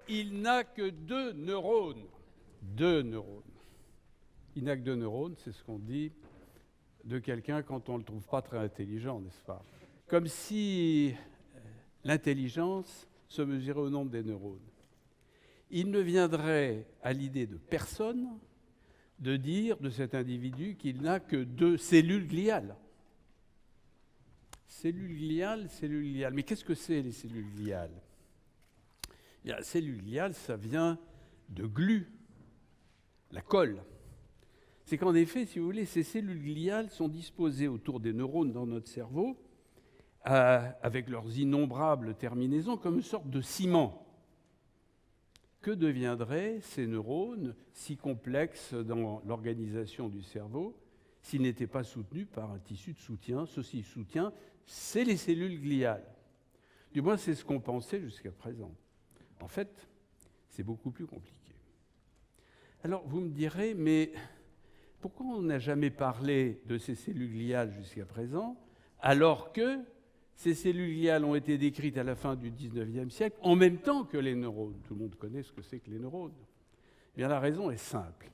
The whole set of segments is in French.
il n'a que 2 neurones. 2 neurones. Il n'a que 2 neurones, c'est ce qu'on dit de quelqu'un quand on ne le trouve pas très intelligent, n'est-ce pas? Comme si l'intelligence se mesurait au nombre des neurones. Il ne viendrait à l'idée de personne de dire de cet individu qu'il n'a que 2 cellules gliales. Cellules gliales, cellules gliales. Mais qu'est-ce que c'est les cellules gliales? La cellule gliale, ça vient de glu, la colle. C'est qu'en effet, si vous voulez, ces cellules gliales sont disposées autour des neurones dans notre cerveau, avec leurs innombrables terminaisons, comme une sorte de ciment. Que deviendraient ces neurones si complexes dans l'organisation du cerveau s'ils n'étaient pas soutenus par un tissu de soutien? Ceci soutient, c'est les cellules gliales. Du moins, c'est ce qu'on pensait jusqu'à présent. En fait, c'est beaucoup plus compliqué. Alors, vous me direz, mais pourquoi on n'a jamais parlé de ces cellules gliales jusqu'à présent, alors que ces cellules gliales ont été décrites à la fin du XIXe siècle, en même temps que les neurones? Tout le monde connaît ce que c'est que les neurones. Eh bien, la raison est simple.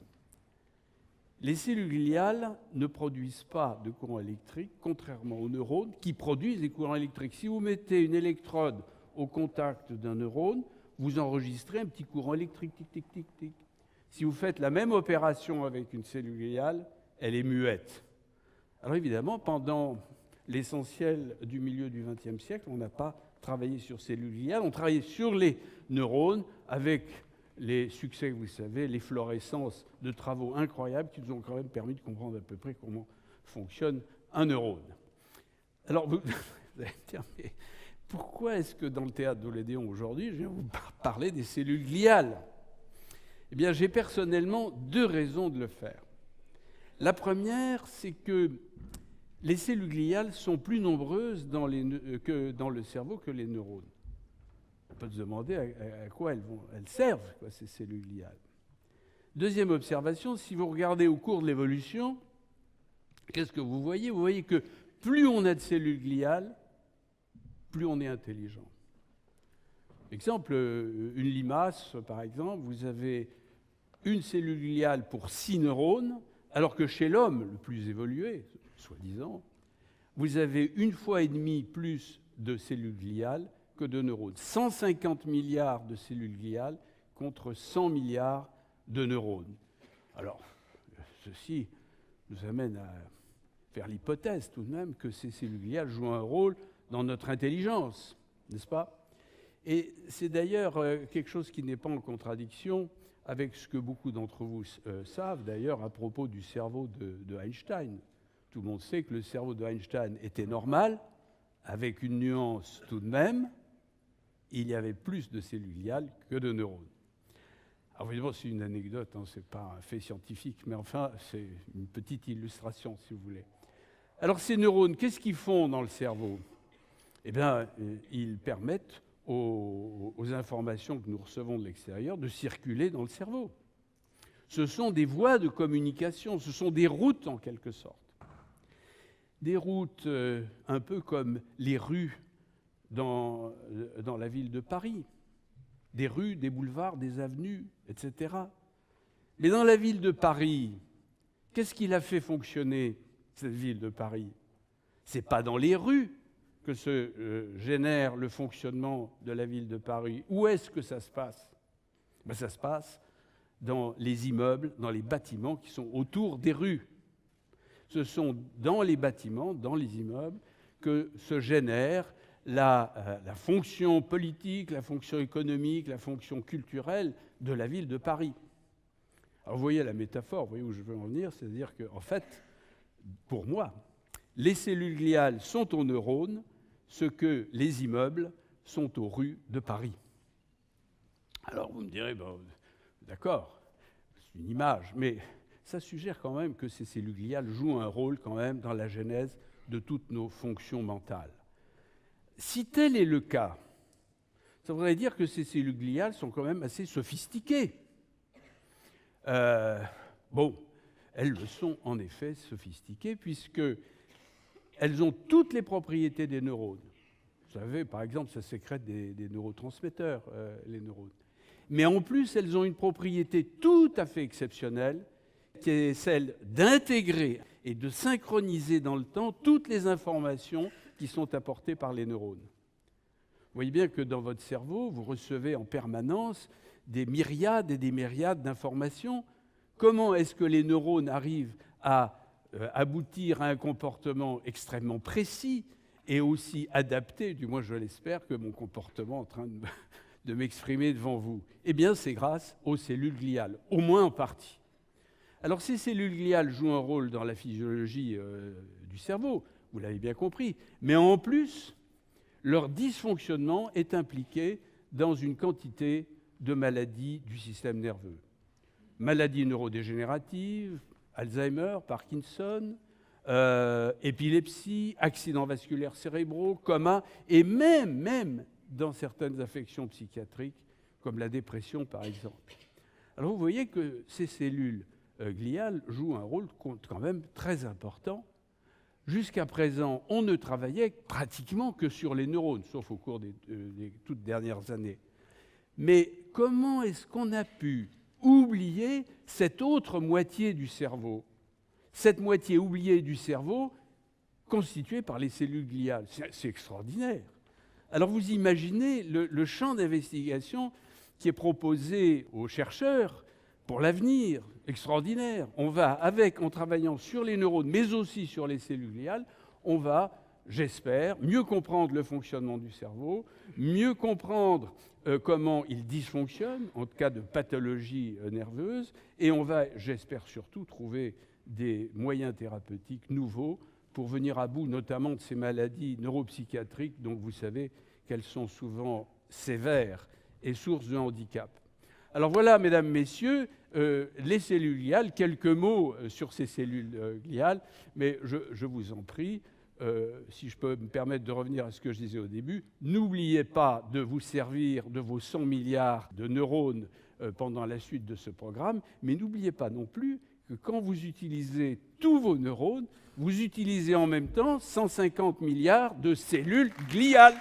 Les cellules gliales ne produisent pas de courant électrique, contrairement aux neurones, qui produisent des courants électriques. Si vous mettez une électrode au contact d'un neurone, vous enregistrez un petit courant électrique, tic, tic, tic, tic. Si vous faites la même opération avec une cellule gliale, elle est muette. Alors évidemment, pendant l'essentiel du milieu du XXe siècle, on n'a pas travaillé sur ces cellules gliales, on travaillait sur les neurones avec les succès, vous savez, l'efflorescence de travaux incroyables qui nous ont quand même permis de comprendre à peu près comment fonctionne un neurone. Alors vous allez me dire, mais pourquoi est-ce que dans le théâtre d'Olédéon aujourd'hui, je viens vous parler des cellules gliales? Eh bien, j'ai personnellement 2 raisons de le faire. La première, c'est que les cellules gliales sont plus nombreuses dans le cerveau que les neurones. On peut se demander à quoi elles servent, ces cellules gliales. Deuxième observation, si vous regardez au cours de l'évolution, qu'est-ce que vous voyez? Vous voyez que plus on a de cellules gliales, plus on est intelligent. Exemple, une limace, par exemple, vous avez une cellule gliale pour 6 neurones, alors que chez l'homme, le plus évolué, soi-disant, vous avez 1,5 fois plus de cellules gliales que de neurones. 150 milliards de cellules gliales contre 100 milliards de neurones. Alors, ceci nous amène à faire l'hypothèse tout de même que ces cellules gliales jouent un rôle dans notre intelligence, n'est-ce pas? Et c'est d'ailleurs quelque chose qui n'est pas en contradiction avec ce que beaucoup d'entre vous savent d'ailleurs à propos du cerveau de Einstein. Tout le monde sait que le cerveau de Einstein était normal, avec une nuance tout de même, il y avait plus de cellules gliales que de neurones. Alors évidemment, c'est une anecdote, hein, ce n'est pas un fait scientifique, mais enfin, c'est une petite illustration, si vous voulez. Alors ces neurones, qu'est-ce qu'ils font dans le cerveau? Eh bien, ils permettent aux informations que nous recevons de l'extérieur de circuler dans le cerveau. Ce sont des voies de communication, ce sont des routes en quelque sorte. Des routes un peu comme les rues dans la ville de Paris. Des rues, des boulevards, des avenues, etc. Mais dans la ville de Paris, qu'est-ce qui l'a fait fonctionner, cette ville de Paris? Ce n'est pas dans les rues que se génère le fonctionnement de la ville de Paris. Où est-ce que ça se passe? Ben, ça se passe dans les immeubles, dans les bâtiments qui sont autour des rues. Ce sont dans les bâtiments, dans les immeubles, que se génère la fonction politique, la fonction économique, la fonction culturelle de la ville de Paris. Alors vous voyez la métaphore, vous voyez où je veux en venir, c'est-à-dire qu'en fait, pour moi, les cellules gliales sont aux neurones ce que les immeubles sont aux rues de Paris. Alors vous me direz, ben, d'accord, c'est une image, mais ça suggère quand même que ces cellules gliales jouent un rôle quand même dans la genèse de toutes nos fonctions mentales. Si tel est le cas, ça voudrait dire que ces cellules gliales sont quand même assez sophistiquées. Bon, elles le sont en effet sophistiquées puisqu'elles ont toutes les propriétés des neurones. Vous savez, par exemple, ça sécrète des neurotransmetteurs, les neurones. Mais en plus, elles ont une propriété tout à fait exceptionnelle, qui est celle d'intégrer et de synchroniser dans le temps toutes les informations qui sont apportées par les neurones. Vous voyez bien que dans votre cerveau, vous recevez en permanence des myriades et des myriades d'informations. Comment est-ce que les neurones arrivent à aboutir à un comportement extrêmement précis et aussi adapté, du moins je l'espère, que mon comportement en train de m'exprimer devant vous? Eh bien, c'est grâce aux cellules gliales, au moins en partie. Alors, ces cellules gliales jouent un rôle dans la physiologie du cerveau, vous l'avez bien compris, mais en plus, leur dysfonctionnement est impliqué dans une quantité de maladies du système nerveux. Maladies neurodégénératives, Alzheimer, Parkinson, épilepsie, accidents vasculaires cérébraux, coma, et même dans certaines affections psychiatriques, comme la dépression par exemple. Alors vous voyez que ces cellules gliales jouent un rôle quand même très important. Jusqu'à présent, on ne travaillait pratiquement que sur les neurones, sauf au cours des toutes dernières années. Mais comment est-ce qu'on a pu oublier cette autre moitié du cerveau? Cette moitié oubliée du cerveau constituée par les cellules gliales. C'est extraordinaire. Alors vous imaginez le champ d'investigation qui est proposé aux chercheurs pour l'avenir, extraordinaire. En travaillant sur les neurones, mais aussi sur les cellules gliales, on va, j'espère, mieux comprendre le fonctionnement du cerveau, mieux comprendre comment il dysfonctionne en cas de pathologie nerveuse, et on va, j'espère surtout, trouver des moyens thérapeutiques nouveaux pour venir à bout notamment de ces maladies neuropsychiatriques dont vous savez qu'elles sont souvent sévères et source de handicap. Alors voilà, mesdames, messieurs, les cellules gliales, quelques mots sur ces cellules gliales, mais je vous en prie, si je peux me permettre de revenir à ce que je disais au début, n'oubliez pas de vous servir de vos 100 milliards de neurones pendant la suite de ce programme, mais n'oubliez pas non plus que quand vous utilisez tous vos neurones, vous utilisez en même temps 150 milliards de cellules gliales.